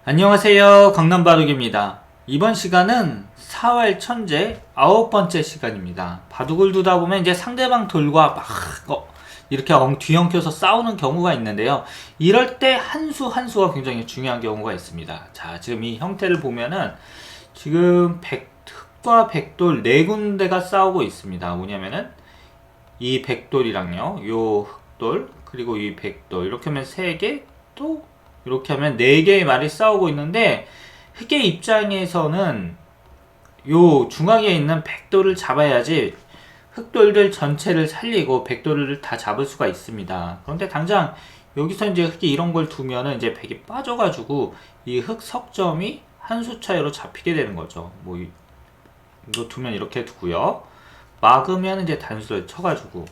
안녕하세요. 강남바둑입니다. 이번 시간은 4월 천재 9번째 시간입니다. 바둑을 두다 보면 이제 상대방 돌과 막 이렇게 뒤엉켜서 싸우는 경우가 있는데요. 이럴 때 한 수 한 수가 굉장히 중요한 경우가 있습니다. 자, 지금 이 형태를 보면은 지금 흑과 백돌 네 군데가 싸우고 있습니다. 뭐냐면은 이 백돌이랑요, 요 흑돌, 그리고 이 백돌 이렇게 하면 3개, 또 이렇게 하면 4개의 말이 싸우고 있는데, 흑의 입장에서는 요 중앙에 있는 백돌을 잡아야지 흑돌들 전체를 살리고 백돌을 다 잡을 수가 있습니다. 그런데 당장 여기서 이제 흑이 이런 걸 두면은 이제 백이 빠져가지고 이 흑 석점이 한 수 차이로 잡히게 되는 거죠. 뭐 이거 두면 이렇게 두고요. 막으면 이제 단수를 쳐가지고.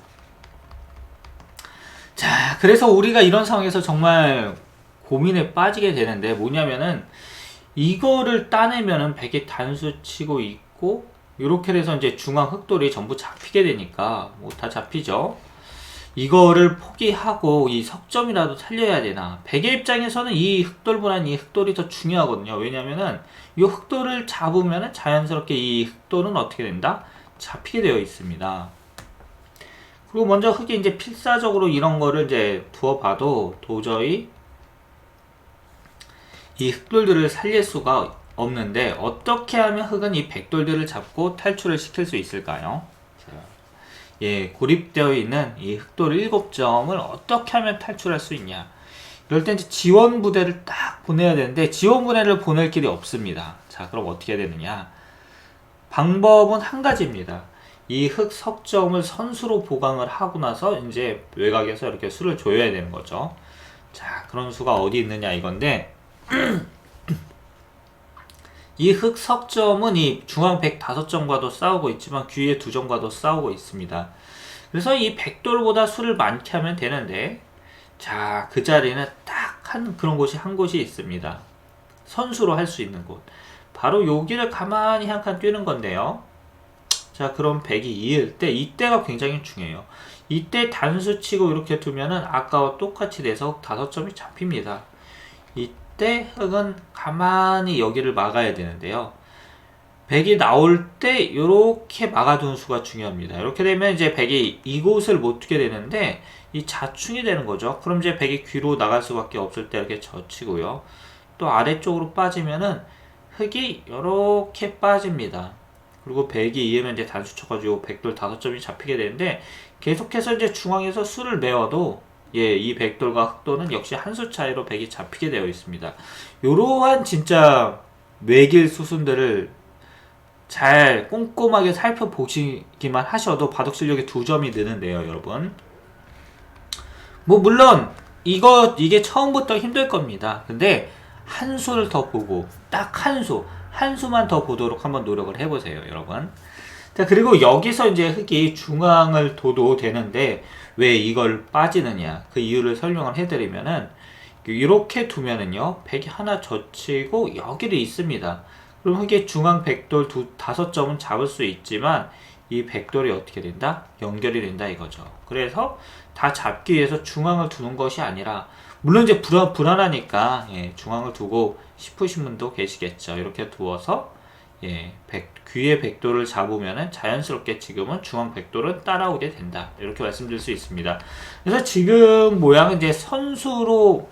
자, 그래서 우리가 이런 상황에서 정말 고민에 빠지게 되는데, 뭐냐면은 이거를 따내면은 백이 단수 치고 있고, 이렇게 돼서 이제 중앙 흑돌이 전부 잡히게 되니까 뭐 다 잡히죠. 이거를 포기하고 이 석점이라도 살려야 되나? 백의 입장에서는 이 흑돌보다는 이 흑돌이 더 중요하거든요. 왜냐면은 이 흑돌을 잡으면은 자연스럽게 이 흑돌은 어떻게 된다? 잡히게 되어 있습니다. 그리고 먼저 흑이 이제 필사적으로 이런 거를 이제 두어봐도 도저히 이 흑돌들을 살릴 수가 없는데, 어떻게 하면 흑은 이 백돌들을 잡고 탈출을 시킬 수 있을까요? 고립되어 있는 이 흑돌 7점을 어떻게 하면 탈출할 수 있냐? 이럴 때 이제 지원 부대를 딱 보내야 되는데, 지원 부대를 보낼 길이 없습니다. 자, 그럼 어떻게 해야 되느냐? 방법은 한 가지입니다. 이 흑 석점을 선수로 보강을 하고 나서 이제 외곽에서 이렇게 수를 조여야 되는 거죠. 자, 그런 수가 어디 있느냐 이건데, 이 흑 석점은 이 중앙 105점과도 싸우고 있지만 귀에 2점과도 싸우고 있습니다. 그래서 이 백돌보다 수를 많게 하면 되는데, 자, 그 자리는 딱 그런 곳이 한 곳이 있습니다. 선수로 할 수 있는 곳. 바로 여기를 가만히 한 칸 뛰는 건데요. 자, 그럼 백이 이을 때, 이때가 굉장히 중요해요. 이때 단수 치고 이렇게 두면은 아까와 똑같이 돼서 5점이 잡힙니다. 이때 흑은 가만히 여기를 막아야 되는데요. 백이 나올 때 이렇게 막아두는 수가 중요합니다. 이렇게 되면 이제 백이 이곳을 못 두게 되는데, 이 자충이 되는 거죠. 그럼 이제 백이 귀로 나갈 수밖에 없을 때 이렇게 젖히고요. 또 아래쪽으로 빠지면은 흑이 이렇게 빠집니다. 그리고 백이 이으면 이제 단수 쳐가지고 백돌 5점이 잡히게 되는데, 계속해서 이제 중앙에서 수를 메워도 이 백돌과 흑돌은 역시 한 수 차이로 백이 잡히게 되어 있습니다. 요러한 진짜 외길 수순들을 잘 꼼꼼하게 살펴보시기만 하셔도 바둑 실력이 2점이 느는데요, 여러분. 뭐 물론 이게 처음부터 힘들 겁니다. 근데 한 수를 더 보고, 딱 한 수만 더 보도록 한번 노력을 해보세요, 여러분. 자, 그리고 여기서 이제 흑이 중앙을 둬도 되는데 왜 이걸 빠지느냐, 그 이유를 설명을 해드리면은, 이렇게 두면은요, 백이 하나 젖히고 여기를 있습니다. 그럼 흑의 중앙 백돌 5점은 잡을 수 있지만 이 백돌이 어떻게 된다? 연결이 된다 이거죠. 그래서 다 잡기 위해서 중앙을 두는 것이 아니라, 물론 이제 불안하니까 중앙을 두고 싶으신 분도 계시겠죠. 이렇게 두어서 귀의 백돌을 잡으면은 자연스럽게 지금은 중앙 백돌은 따라오게 된다, 이렇게 말씀드릴 수 있습니다. 그래서 지금 모양은 이제 선수로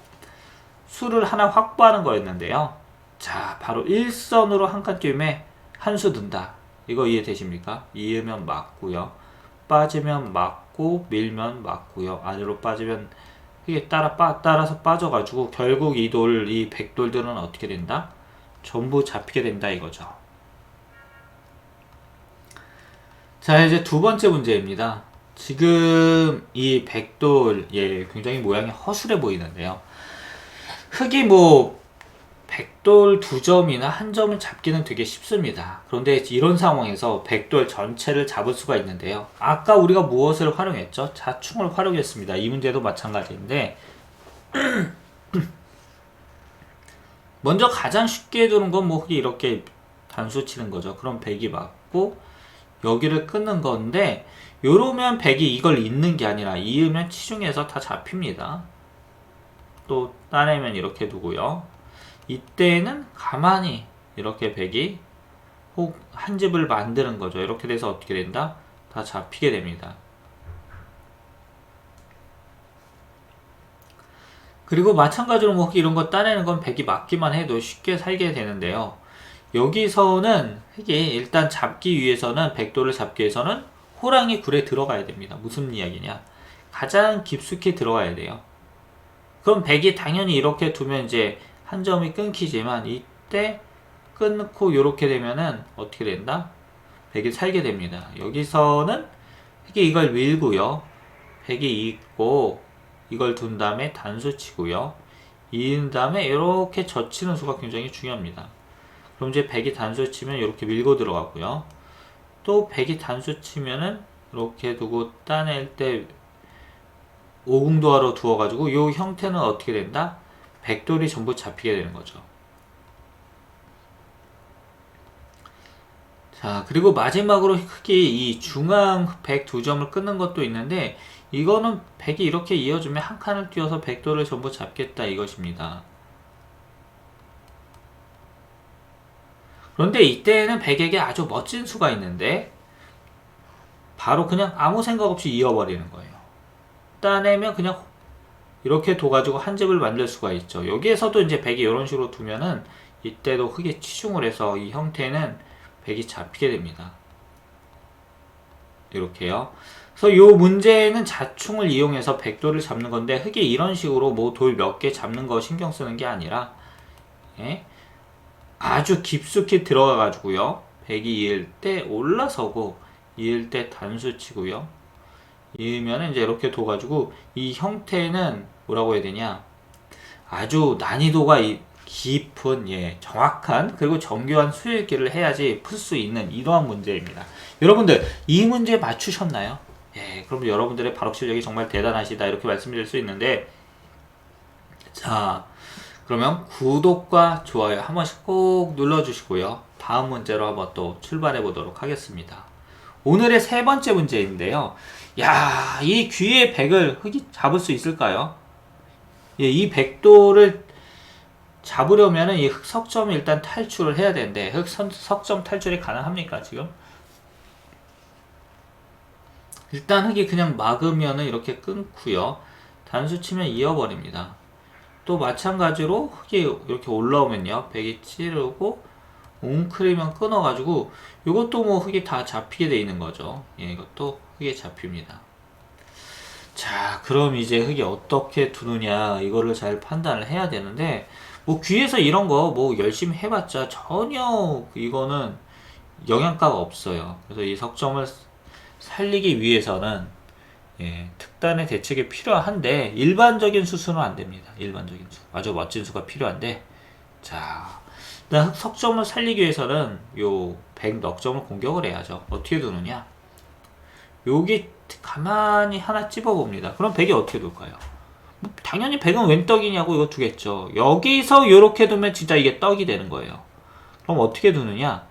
수를 하나 확보하는 거였는데요. 자, 바로 일선으로 한 칸 띄움에 한 수 든다. 이거 이해되십니까? 이으면 맞고요. 빠지면 맞고, 밀면 맞고요. 안으로 빠지면 이게 따라서 빠져가지고 결국 이 백돌들은 어떻게 된다? 전부 잡히게 된다 이거죠. 자, 이제 두 번째 문제입니다. 지금 이 백돌, 굉장히 모양이 허술해 보이는데요. 흑이 뭐 백돌 2점이나 1점을 잡기는 되게 쉽습니다. 그런데 이런 상황에서 백돌 전체를 잡을 수가 있는데요. 아까 우리가 무엇을 활용했죠? 자충을 활용했습니다. 이 문제도 마찬가지인데, 먼저 가장 쉽게 두는 건 뭐 흑이 이렇게 단수 치는 거죠. 그럼 백이 맞고 여기를 끊는 건데, 요러면 백이 이걸 잇는 게 아니라 이으면 치중해서 다 잡힙니다. 또 따내면 이렇게 두고요. 이때는 가만히 이렇게 백이 혹 한 집을 만드는 거죠. 이렇게 돼서 어떻게 된다? 다 잡히게 됩니다. 그리고 마찬가지로 뭐 이런 거 따내는 건 백이 맞기만 해도 쉽게 살게 되는데요. 여기서는 흑이 일단 잡기 위해서는 백도를 잡기 위해서는 호랑이 굴에 들어가야 됩니다. 무슨 이야기냐? 가장 깊숙이 들어가야 돼요. 그럼 백이 당연히 이렇게 두면 이제 한 점이 끊기지만 이때 끊고 이렇게 되면은 어떻게 된다? 백이 살게 됩니다. 여기서는 흑이 이걸 밀고요. 백이 있고 이걸 둔 다음에 단수 치고요. 이은 다음에 이렇게 젖히는 수가 굉장히 중요합니다. 그럼 이제 백이 단수 치면 이렇게 밀고 들어가고요. 또 백이 단수 치면은 이렇게 두고 따낼 때 오궁도하러 두어가지고 이 형태는 어떻게 된다? 백돌이 전부 잡히게 되는 거죠. 자, 그리고 마지막으로 흑이 이 중앙 백 두 점을 끊는 것도 있는데 이거는 백이 이렇게 이어주면 한 칸을 띄워서 백돌을 전부 잡겠다 이것입니다. 그런데 이때는 백에게 아주 멋진 수가 있는데 바로 그냥 아무 생각 없이 이어버리는 거예요. 따내면 그냥 이렇게 둬가지고 한 집을 만들 수가 있죠. 여기에서도 이제 백이 이런 식으로 두면은 이때도 흑이 치중을 해서 이 형태는 백이 잡히게 됩니다. 이렇게요. 그래서 이 문제는 자충을 이용해서 백돌을 잡는 건데 흑이 이런 식으로 뭐 돌 몇 개 잡는 거 신경 쓰는 게 아니라 아주 깊숙이 들어가 가지고요. 백이 이을 때 올라서고 이을 때 단수 치고요. 이으면 이제 이렇게 둬가지고 이 형태는 뭐라고 해야 되냐? 아주 난이도가 깊은 정확한 그리고 정교한 수읽기를 해야지 풀 수 있는 이러한 문제입니다. 여러분들 이 문제 맞추셨나요? 그럼 여러분들의 발업 실력이 정말 대단하시다 이렇게 말씀드릴 수 있는데 자 그러면 구독과 좋아요 한 번씩 꼭 눌러주시고요. 다음 문제로 한번 또 출발해 보도록 하겠습니다. 오늘의 세 번째 문제인데요. 야, 이 귀의 백을 흑이 잡을 수 있을까요? 이 백도를 잡으려면은 이 흑석점을 일단 탈출을 해야 되는데 흑석점 탈출이 가능합니까 지금? 일단 흑이 그냥 막으면은 이렇게 끊고요. 단수 치면 이어버립니다. 또 마찬가지로 흑이 이렇게 올라오면요. 백이 찌르고 웅크리면 끊어가지고 이것도 뭐 흑이 다 잡히게 돼 있는 거죠. 이것도 흑에 잡힙니다. 자, 그럼 이제 흑이 어떻게 두느냐 이거를 잘 판단을 해야 되는데 뭐 귀에서 이런 거 뭐 열심히 해봤자 전혀 이거는 영향가가 없어요. 그래서 이 석점을 살리기 위해서는 특단의 대책이 필요한데 일반적인 수수는 안 됩니다. 일반적인 수 아주 멋진 수가 필요한데 자 일단 석점을 살리기 위해서는 요 100 넉점을 공격을 해야죠. 어떻게 두느냐 여기 가만히 하나 찝어 봅니다. 그럼 100이 어떻게 둘까요? 뭐 당연히 100은 웬 떡이냐고 이거 두겠죠. 여기서 이렇게 두면 진짜 이게 떡이 되는 거예요. 그럼 어떻게 두느냐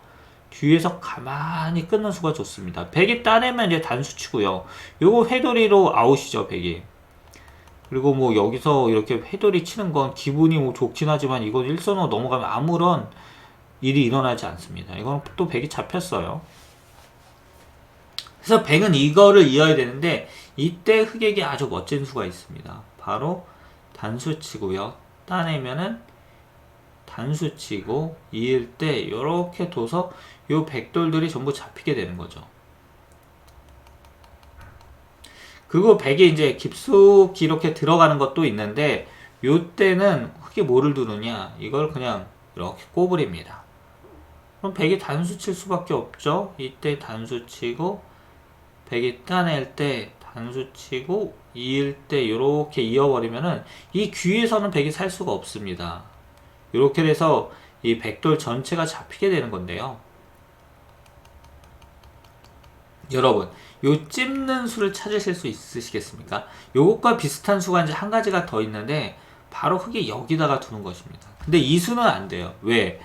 뒤에서 가만히 끊는 수가 좋습니다. 100이 따내면 이제 단수 치고요. 요거 회돌이로 아웃이죠 100이. 그리고 뭐 여기서 이렇게 회돌이 치는 건 기분이 뭐 좋긴 하지만 이건 일선으로 넘어가면 아무런 일이 일어나지 않습니다. 이건 또 100이 잡혔어요. 그래서 100은 이거를 이어야 되는데 이때 흑에게 아주 멋진 수가 있습니다. 바로 단수 치고요. 따내면은 단수 치고 이을 때 이렇게 둬서 요 백돌들이 전부 잡히게 되는 거죠. 그리고 백에 이제 깊숙이 이렇게 들어가는 것도 있는데 요때는 흑이 뭐를 두느냐 이걸 그냥 이렇게 꼬부립니다. 그럼 백이 단수 칠 수밖에 없죠. 이때 단수 치고 백이 따낼 때 단수 치고 이을 때 이렇게 이어버리면은 이 귀에서는 백이 살 수가 없습니다. 이렇게 돼서 이 백돌 전체가 잡히게 되는 건데요. 여러분 요 찝는 수를 찾으실 수 있으시겠습니까? 요것과 비슷한 수가 이제 한 가지가 더 있는데 바로 흑이 여기다가 두는 것입니다. 근데 이 수는 안 돼요. 왜?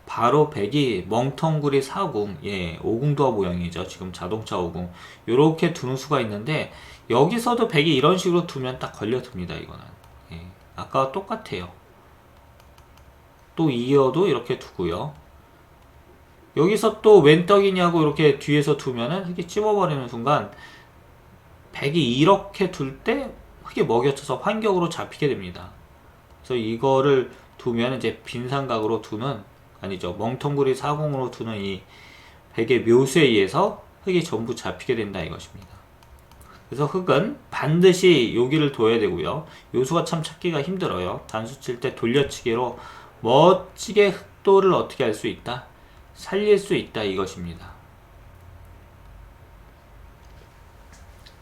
바로 백이 멍텅구리 4궁, 오궁도화 모양이죠. 지금 자동차 오궁 요렇게 두는 수가 있는데 여기서도 백이 이런 식으로 두면 딱 걸려듭니다. 이거는 아까와 똑같아요. 또 또 이어도 이렇게 두고요. 여기서 또 웬 떡이냐고 이렇게 뒤에서 두면은 흙이 찝어버리는 순간 백이 이렇게 둘 때 흙이 먹여쳐서 환격으로 잡히게 됩니다. 그래서 이거를 두면 이제 빈삼각으로 두는, 아니죠, 멍텅구리 사공으로 두는 이 백의 묘수에 의해서 흙이 전부 잡히게 된다 이것입니다. 그래서 흙은 반드시 여기를 둬야 되고요. 요수가 참 찾기가 힘들어요. 단수 칠 때 돌려치기로 멋지게 흙돌을 어떻게 할 수 있다? 살릴 수 있다 이것입니다.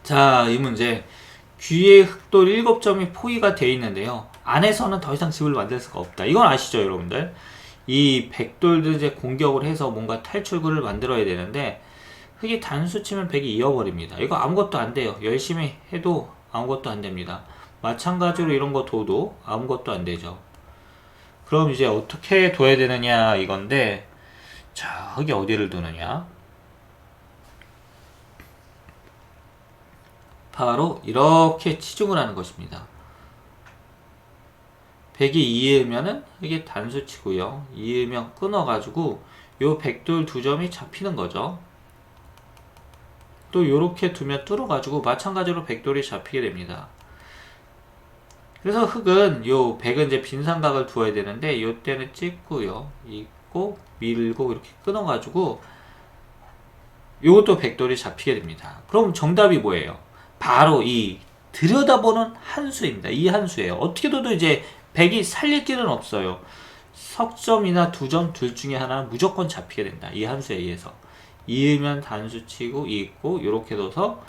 자, 이 문제. 귀에 흙돌 7점이 포위가 되어 있는데요. 안에서는 더 이상 집을 만들 수가 없다. 이건 아시죠, 여러분들? 이 백돌들 이제 공격을 해서 뭔가 탈출구를 만들어야 되는데 흙이 단수 치면 백이 이어버립니다. 이거 아무것도 안 돼요. 열심히 해도 아무것도 안 됩니다. 마찬가지로 이런 거 둬도 아무것도 안 되죠. 그럼 이제 어떻게 둬야 되느냐 이건데, 자, 흙이 어디를 두느냐? 바로 이렇게 치중을 하는 것입니다. 백이 이으면은 흙이 단수 치고요. 이으면 끊어가지고 요 백돌 2점이 잡히는 거죠. 또 요렇게 두면 뚫어가지고 마찬가지로 백돌이 잡히게 됩니다. 그래서 흙은 요 백은 이제 빈삼각을 두어야 되는데 요때는 찍고요, 잇고 밀고 이렇게 끊어가지고 요것도 백돌이 잡히게 됩니다. 그럼 정답이 뭐예요? 바로 이 들여다보는 한수입니다. 이 한수예요. 어떻게 둬도 이제 백이 살릴 길은 없어요. 석점이나 2점 둘 중에 하나는 무조건 잡히게 된다. 이 한수에 의해서. 이으면 단수 치고 잇고 요렇게 둬서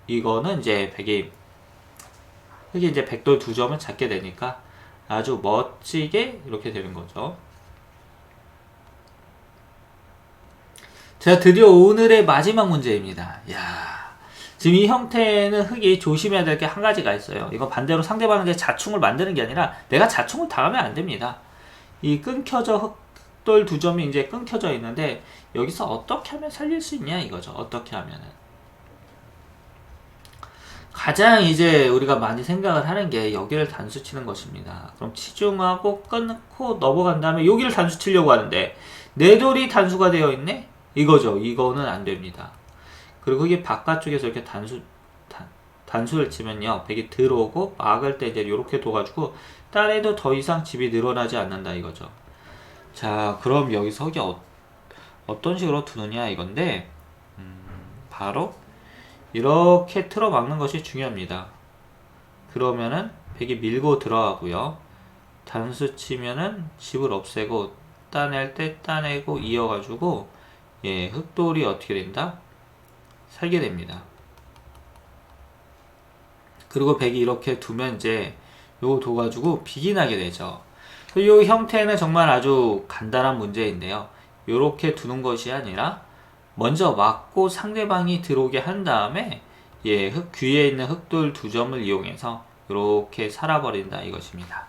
이거는 이제 흙이 이제 백돌 2점을 잡게 되니까 아주 멋지게 이렇게 되는 거죠. 자, 드디어 오늘의 마지막 문제입니다. 야, 지금 이 형태는 흙이 조심해야 될 게 한 가지가 있어요. 이거 반대로 상대방에게 자충을 만드는 게 아니라 내가 자충을 당하면 안 됩니다. 이 끊겨져 흙돌 2점이 이제 끊겨져 있는데 여기서 어떻게 하면 살릴 수 있냐 이거죠. 어떻게 하면은. 가장 이제 우리가 많이 생각을 하는 게 여기를 단수 치는 것입니다. 그럼 치중하고 끊고 넘어간 다음에 여기를 단수 치려고 하는데 내 돌이 단수가 되어 있네? 이거죠. 이거는 안 됩니다. 그리고 이게 바깥쪽에서 이렇게 단수를 치면요, 백이 들어오고 막을 때 이제 이렇게 둬가지고 딴에도 더 이상 집이 늘어나지 않는다 이거죠. 자, 그럼 여기서 흙이 어떤 식으로 두느냐 이건데, 바로 이렇게 틀어 막는 것이 중요합니다. 그러면은 백이 밀고 들어가고요, 단수 치면은 집을 없애고 따낼 때 따내고 이어가지고 흙돌이 어떻게 된다? 살게 됩니다. 그리고 백이 이렇게 두면 이제 요거 둬가지고 빅이 나게 되죠. 이 형태는 정말 아주 간단한 문제인데요. 요렇게 두는 것이 아니라 먼저 막고 상대방이 들어오게 한 다음에 귀에 있는 흙돌 2점을 이용해서 이렇게 살아버린다 이것입니다.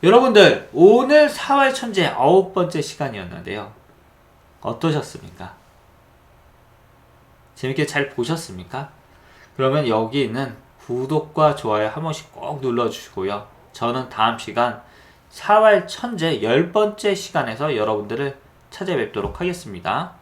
여러분들, 오늘 4월 천재 9번째 시간이었는데요. 어떠셨습니까? 재밌게 잘 보셨습니까? 그러면 여기 있는 구독과 좋아요 한 번씩 꼭 눌러주시고요. 저는 다음 시간 4월 천재 10번째 시간에서 여러분들을 찾아뵙도록 하겠습니다.